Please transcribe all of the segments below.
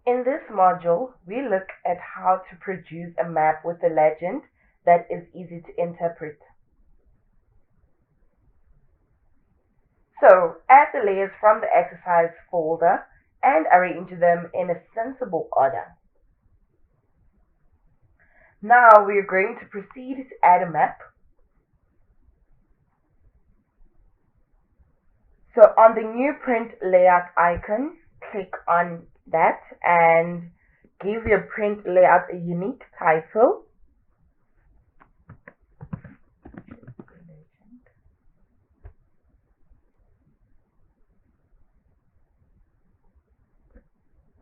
In this module, we look at how to produce a map with a legend that is easy to interpret. So, add the layers from the exercise folder and arrange them in a sensible order. Now we are going to proceed to add a map. So on the new print layout icon, click on that and give your print layout a unique title.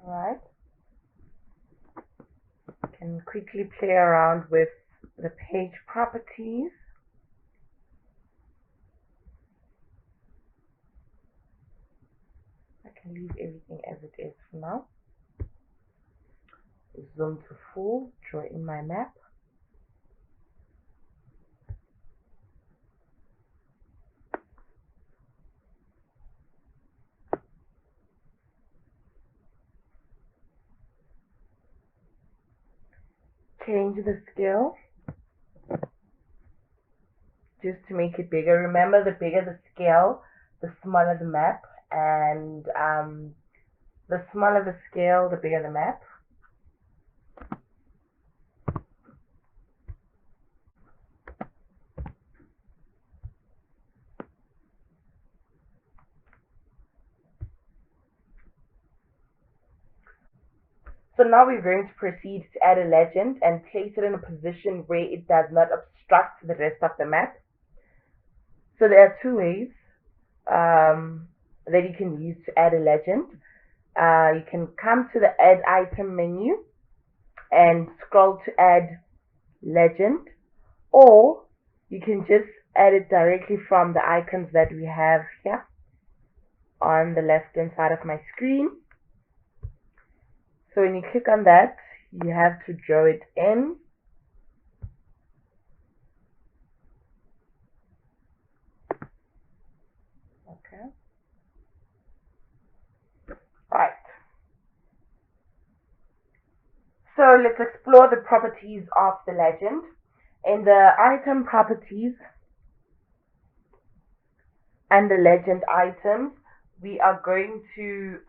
Alright. You can quickly play around with the page properties. I can leave everything as it is for now. Zoom to full, draw in my map. Change the scale just to make it bigger. Remember, the bigger the scale, the smaller the map, and the smaller the scale, the bigger the map. So now we're going to proceed to add a legend and place it in a position where it does not obstruct the rest of the map. So there are two ways that you can use to add a legend. You can come to the Add Item menu and scroll to Add Legend, or you can just add it directly from the icons that we have here on the left hand side of my screen. So when you click on that, you have to draw it in. Okay. Right. So let's explore the properties of the legend. In the item properties and the legend items, we are going to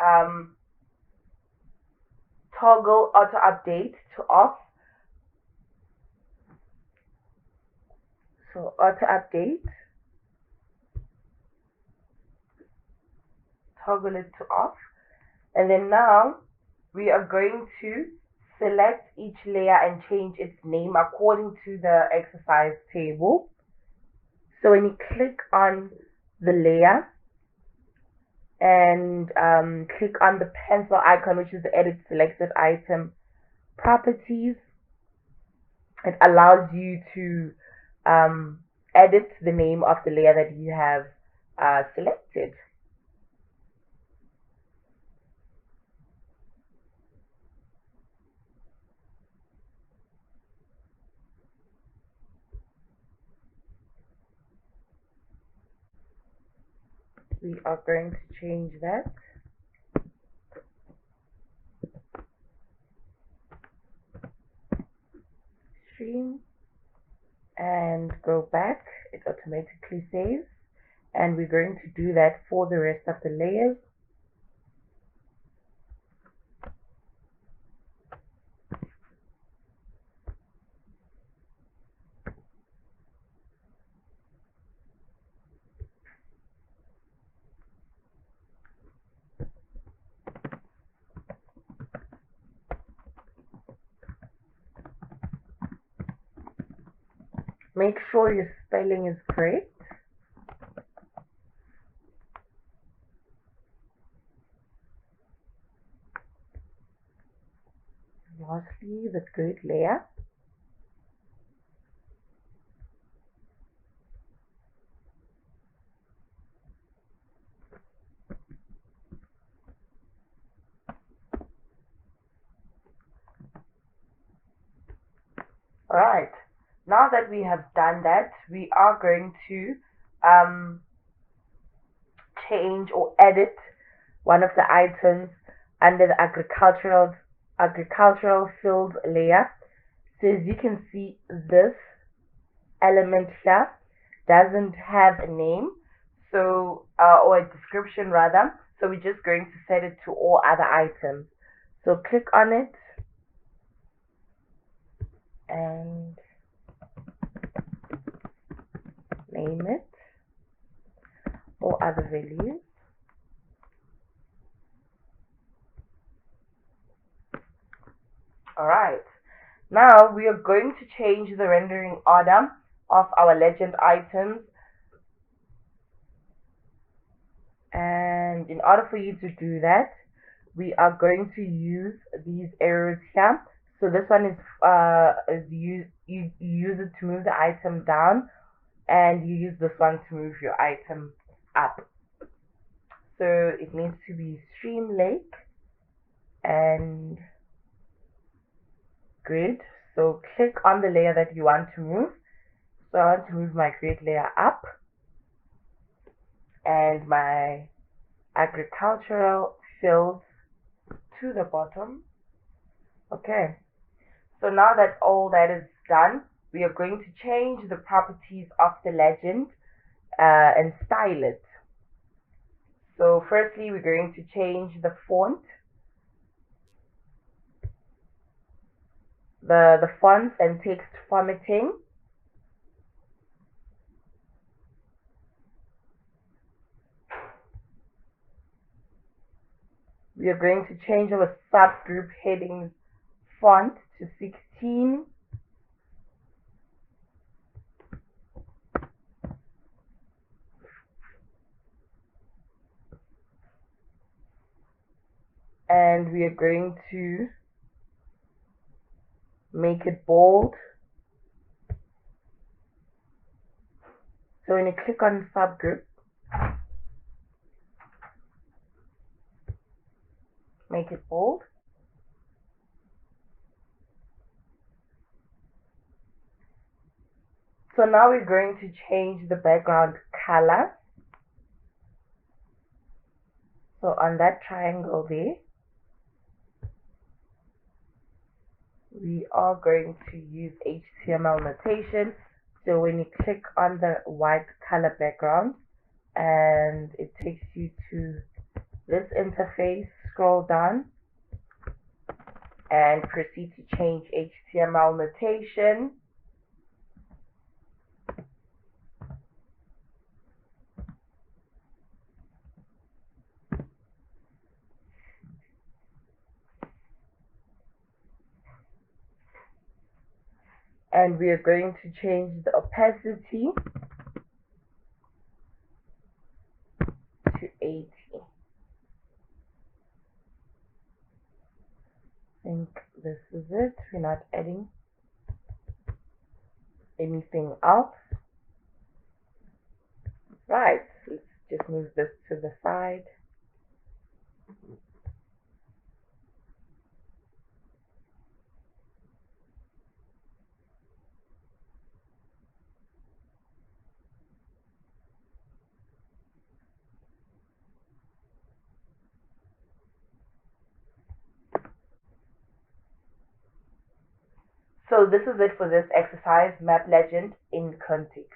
toggle auto update to off. So auto update, toggle it to off, and then now we are going to select each layer and change its name according to the exercise table. So when you click on the layer and click on the pencil icon, which is the edit selected item properties, it allows you to edit the name of the layer that you have selected. We are going to change that. Stream and go back. It automatically saves, and we're going to do that for the rest of the layers. Make sure your spelling is correct. Lastly, the grid layer. Alright, now that we have done that, we are going to change or edit one of the items under the agricultural agricultural field layer. So as you can see, this element here doesn't have a name, so or a description rather. So we're just going to set it to all other items. So click on it and name it, all other values. Alright, now we are going to change the rendering order of our legend items, and in order for you to do that, we are going to use these arrows here. So this one is you use it to move the item down, and you use this one to move your item up. So it needs to be stream lake and grid. So click on the layer that you want to move. So I want to move my grid layer up and my agricultural fields to the bottom. Okay, so now that all that is done, we are going to change the properties of the legend and style it. So firstly, we're going to change the font, the fonts and text formatting. We are going to change our subgroup headings font to 16. And we are going to make it bold. So when you click on subgroup, make it bold. So now we're going to change the background color. So on that triangle there, we are going to use HTML notation. So when you click on the white color background and it takes you to this interface, scroll down and proceed to change HTML notation. And we are going to change the opacity to 80. I think this is it. We're not adding anything else. Right, let's just move this to the side. So this is it for this exercise, map legend in context.